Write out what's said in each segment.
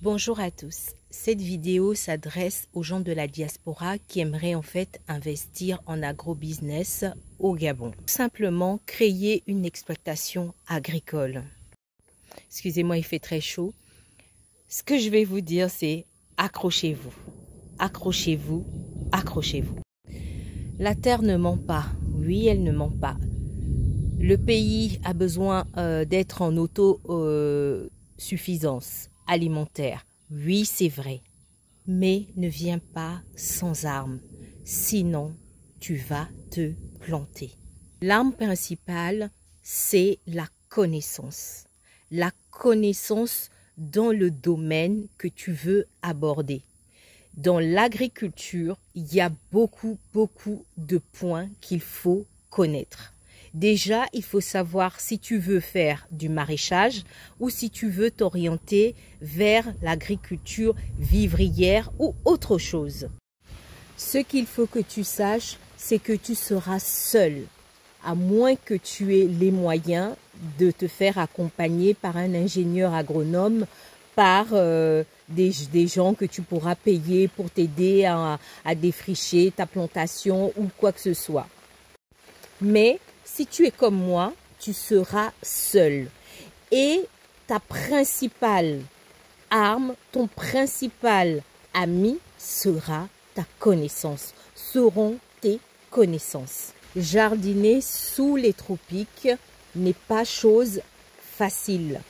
Bonjour à tous. Cette vidéo s'adresse aux gens de la diaspora qui aimeraient en fait investir en agrobusiness au Gabon. Simplement créer une exploitation agricole. Excusez-moi, il fait très chaud. Ce que je vais vous dire, c'est accrochez-vous. Accrochez-vous, accrochez-vous. La terre ne ment pas. Oui, elle ne ment pas. Le pays a besoin d'être en autosuffisance alimentaire. Oui, c'est vrai. Mais ne viens pas sans armes. Sinon, tu vas te planter. L'arme principale, c'est la connaissance. La connaissance dans le domaine que tu veux aborder. Dans l'agriculture, il y a beaucoup de points qu'il faut connaître. Déjà, il faut savoir si tu veux faire du maraîchage ou si tu veux t'orienter vers l'agriculture vivrière ou autre chose. Ce qu'il faut que tu saches, c'est que tu seras seul, à moins que tu aies les moyens de te faire accompagner par un ingénieur agronome, par des gens que tu pourras payer pour t'aider à défricher ta plantation ou quoi que ce soit. Mais si tu es comme moi, tu seras seul. Et ta principale arme, ton principal ami sera ta connaissance, seront tes connaissances. Jardiner sous les tropiques n'est pas chose facile.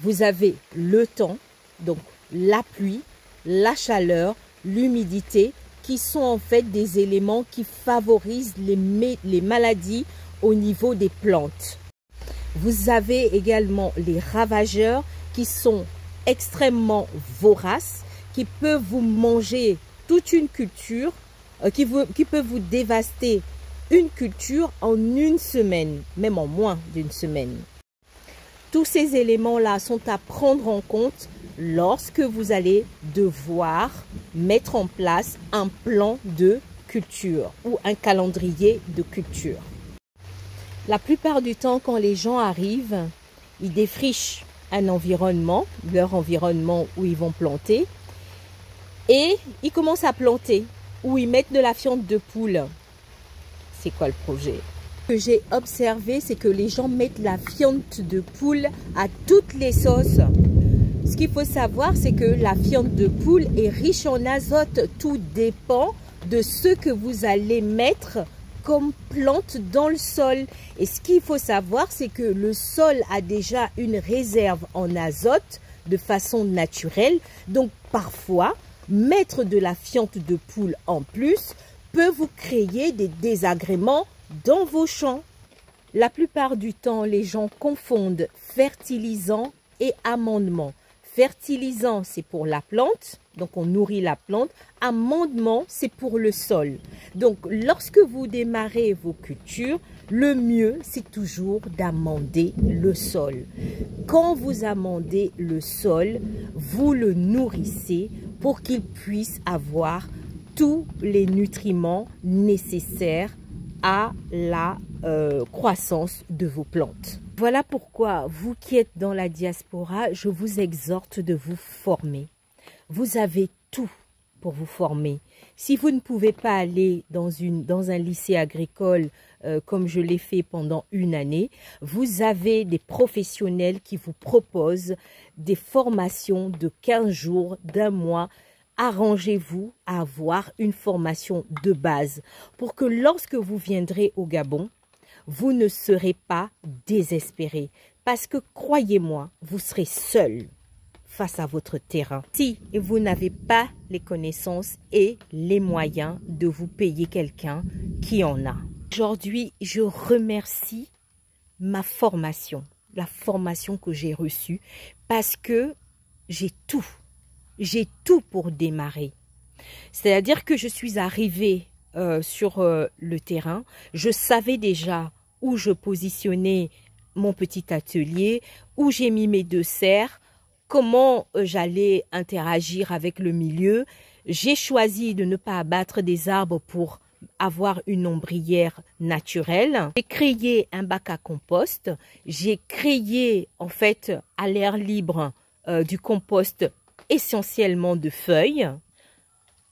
Vous avez le temps, donc la pluie, la chaleur, l'humidité, qui sont en fait des éléments qui favorisent les maladies au niveau des plantes. Vous avez également les ravageurs qui sont extrêmement voraces, qui peuvent vous manger toute une culture, qui peuvent vous dévaster une culture en une semaine, même en moins d'une semaine. Tous ces éléments-là sont à prendre en compte lorsque vous allez devoir mettre en place un plan de culture ou un calendrier de culture. La plupart du temps, quand les gens arrivent, ils défrichent un environnement, leur environnement où ils vont planter, et ils commencent à planter, ou ils mettent de la fiente de poule. C'est quoi le projet? Ce que j'ai observé, c'est que les gens mettent la fiente de poule à toutes les sauces. Ce qu'il faut savoir, c'est que la fiente de poule est riche en azote. Tout dépend de ce que vous allez mettre comme plante dans le sol. Et ce qu'il faut savoir, c'est que le sol a déjà une réserve en azote de façon naturelle. Donc parfois, mettre de la fiente de poule en plus peut vous créer des désagréments dans vos champs. La plupart du temps, les gens confondent fertilisant et amendement. Fertilisant, c'est pour la plante, donc on nourrit la plante. Amendement, c'est pour le sol. Donc, lorsque vous démarrez vos cultures, le mieux, c'est toujours d'amender le sol. Quand vous amendez le sol, vous le nourrissez pour qu'il puisse avoir tous les nutriments nécessaires à la croissance de vos plantes. Voilà pourquoi, vous qui êtes dans la diaspora, je vous exhorte de vous former. Vous avez tout pour vous former. Si vous ne pouvez pas aller dans un lycée agricole comme je l'ai fait pendant une année, vous avez des professionnels qui vous proposent des formations de 15 jours, d'un mois. Arrangez-vous à avoir une formation de base pour que lorsque vous viendrez au Gabon, vous ne serez pas désespéré. Parce que croyez-moi, vous serez seul face à votre terrain. Si vous n'avez pas les connaissances et les moyens de vous payer quelqu'un qui en a. Aujourd'hui, je remercie ma formation, la formation que j'ai reçue, parce que j'ai tout. J'ai tout pour démarrer. C'est-à-dire que je suis arrivée sur le terrain. Je savais déjà où je positionnais mon petit atelier, où j'ai mis mes 2 serres, comment j'allais interagir avec le milieu. J'ai choisi de ne pas abattre des arbres pour avoir une ombrière naturelle. J'ai créé un bac à compost. J'ai créé en fait à l'air libre du compost essentiellement de feuilles.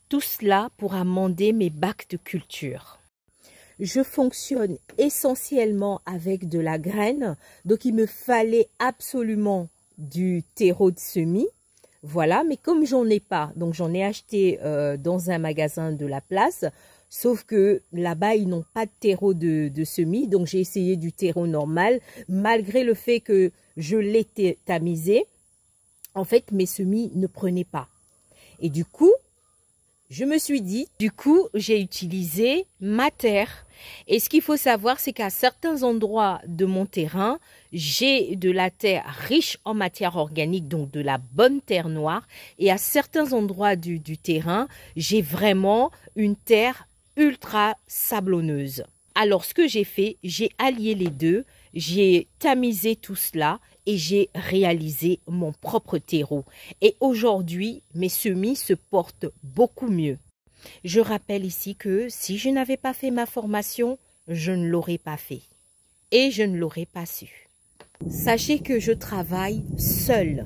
Tout cela pour amender mes bacs de culture. Je fonctionne essentiellement avec de la graine, donc il me fallait absolument du terreau de semis. Voilà, mais comme j'en ai pas, donc j'en ai acheté dans un magasin de la place, sauf que là-bas, ils n'ont pas de terreau de semis, donc j'ai essayé du terreau normal, malgré le fait que je l'ai tamisé. En fait, mes semis ne prenaient pas. Et du coup, je me suis dit, j'ai utilisé ma terre. Et ce qu'il faut savoir, c'est qu'à certains endroits de mon terrain, j'ai de la terre riche en matière organique, donc de la bonne terre noire. Et à certains endroits du terrain, j'ai vraiment une terre ultra sablonneuse. Alors, ce que j'ai fait, j'ai allié les deux, j'ai tamisé tout cela et j'ai réalisé mon propre terreau. Et aujourd'hui, mes semis se portent beaucoup mieux. Je rappelle ici que si je n'avais pas fait ma formation, je ne l'aurais pas fait et je ne l'aurais pas su. Sachez que je travaille seule,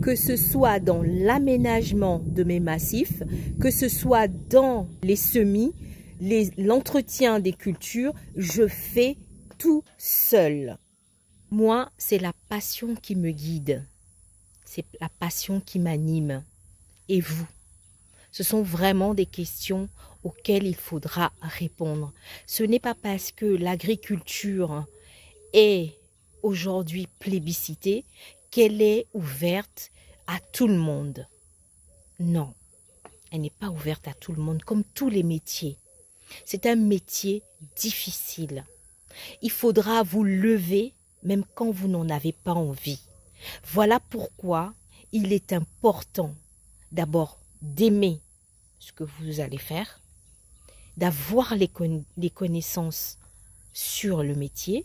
que ce soit dans l'aménagement de mes massifs, que ce soit dans les semis, l'entretien des cultures, je fais tout seul. Moi, c'est la passion qui me guide, c'est la passion qui m'anime. Et vous? Ce sont vraiment des questions auxquelles il faudra répondre. Ce n'est pas parce que l'agriculture est aujourd'hui plébiscitée qu'elle est ouverte à tout le monde. Non, elle n'est pas ouverte à tout le monde, comme tous les métiers. C'est un métier difficile. Il faudra vous lever même quand vous n'en avez pas envie. Voilà pourquoi il est important d'abord d'aimer ce que vous allez faire, d'avoir les connaissances sur le métier,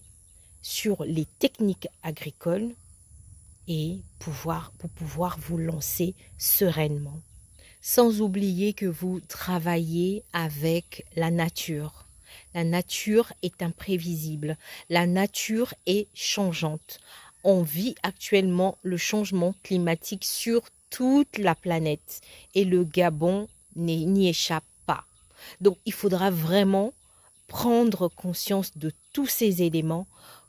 sur les techniques agricoles et pour pouvoir vous lancer sereinement. Sans oublier que vous travaillez avec la nature. La nature est imprévisible. La nature est changeante. On vit actuellement le changement climatique sur toute la planète et le Gabon n'y échappe pas. Donc, il faudra vraiment prendre conscience de tous ces éléments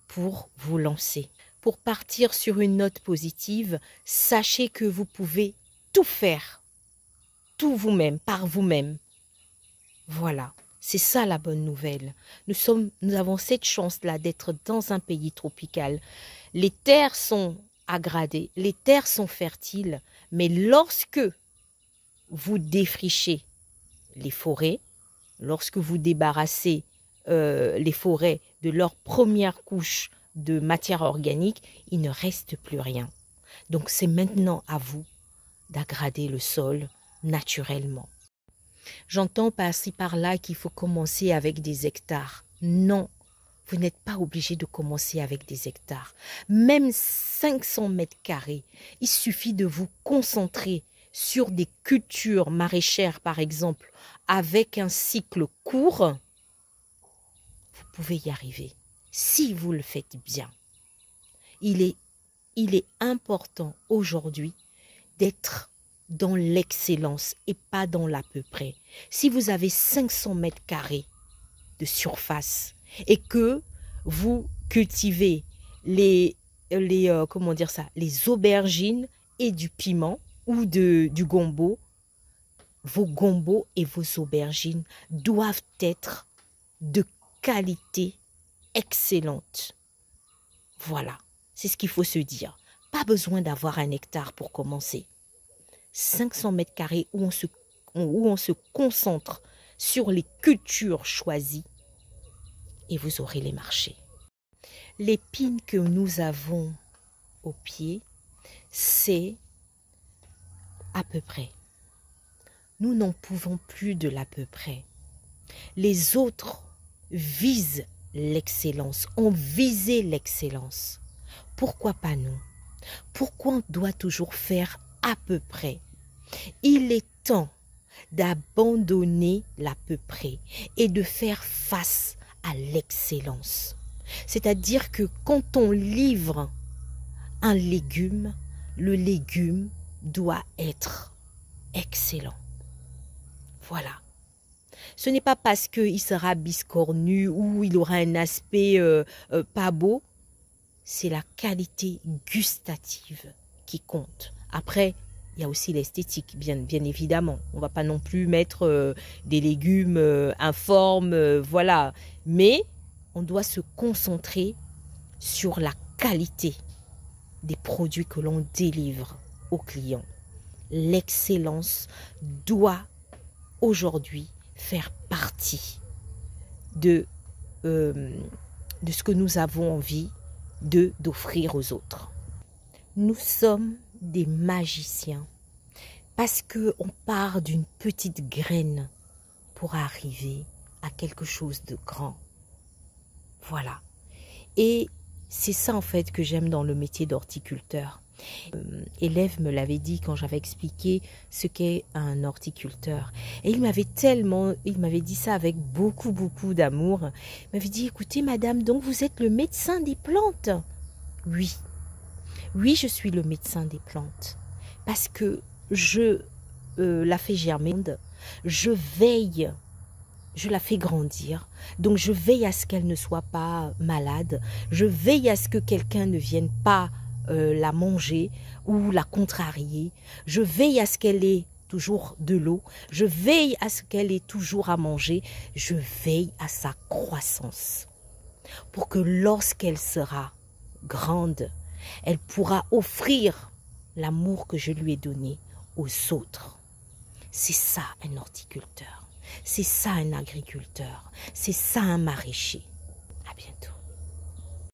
pour vous lancer. Pour partir sur une note positive, sachez que vous pouvez tout faire. Tout vous-même, par vous-même. Voilà, c'est ça la bonne nouvelle. Nous avons cette chance-là d'être dans un pays tropical. Les terres sont agradées, les terres sont fertiles, mais lorsque vous défrichez les forêts, lorsque vous débarrassez les forêts de leur première couche de matière organique, il ne reste plus rien. Donc c'est maintenant à vous d'aggrader le sol naturellement. J'entends par-ci par-là qu'il faut commencer avec des hectares. Non, vous n'êtes pas obligé de commencer avec des hectares. Même 500 mètres carrés, il suffit de vous concentrer sur des cultures maraîchères, par exemple, avec un cycle court. Vous pouvez y arriver, si vous le faites bien. Il est important aujourd'hui d'être dans l'excellence et pas dans l'à peu près. Si vous avez 500 mètres carrés de surface et que vous cultivez les aubergines et du piment ou du gombo, vos gombos et vos aubergines doivent être de qualité excellente. Voilà, c'est ce qu'il faut se dire. Pas besoin d'avoir un hectare pour commencer. 500 mètres carrés où on se concentre sur les cultures choisies et vous aurez les marchés. L'épine que nous avons au pied, c'est à peu près. Nous n'en pouvons plus de l'à peu près. Les autres visent l'excellence, ont visé l'excellence. Pourquoi pas nous? Pourquoi on doit toujours faire à peu près? Il est temps d'abandonner l'à peu près et de faire face à l'excellence. C'est-à-dire que quand on livre un légume, le légume doit être excellent. Voilà. Ce n'est pas parce qu'il sera biscornu ou il aura un aspect pas beau. C'est la qualité gustative qui compte. Après, il y a aussi l'esthétique, bien évidemment. On ne va pas non plus mettre des légumes informes, voilà. Mais on doit se concentrer sur la qualité des produits que l'on délivre aux clients. L'excellence doit aujourd'hui faire partie de ce que nous avons envie d'offrir aux autres. Nous sommes des magiciens parce qu'on part d'une petite graine pour arriver à quelque chose de grand. Voilà. Et c'est ça en fait que j'aime dans le métier d'horticulteur. Élève me l'avait dit quand j'avais expliqué ce qu'est un horticulteur. Et il m'avait dit ça avec beaucoup d'amour. Il m'avait dit, écoutez madame, donc vous êtes le médecin des plantes? Oui, je suis le médecin des plantes. Parce que je la fais germer, je veille, je la fais grandir. Donc je veille à ce qu'elle ne soit pas malade. Je veille à ce que quelqu'un ne vienne pas la manger ou la contrarier. Je veille à ce qu'elle ait toujours de l'eau. Je veille à ce qu'elle ait toujours à manger. Je veille à sa croissance. Pour que lorsqu'elle sera grande, elle pourra offrir l'amour que je lui ai donné aux autres. C'est ça un horticulteur. C'est ça un agriculteur. C'est ça un maraîcher. À bientôt.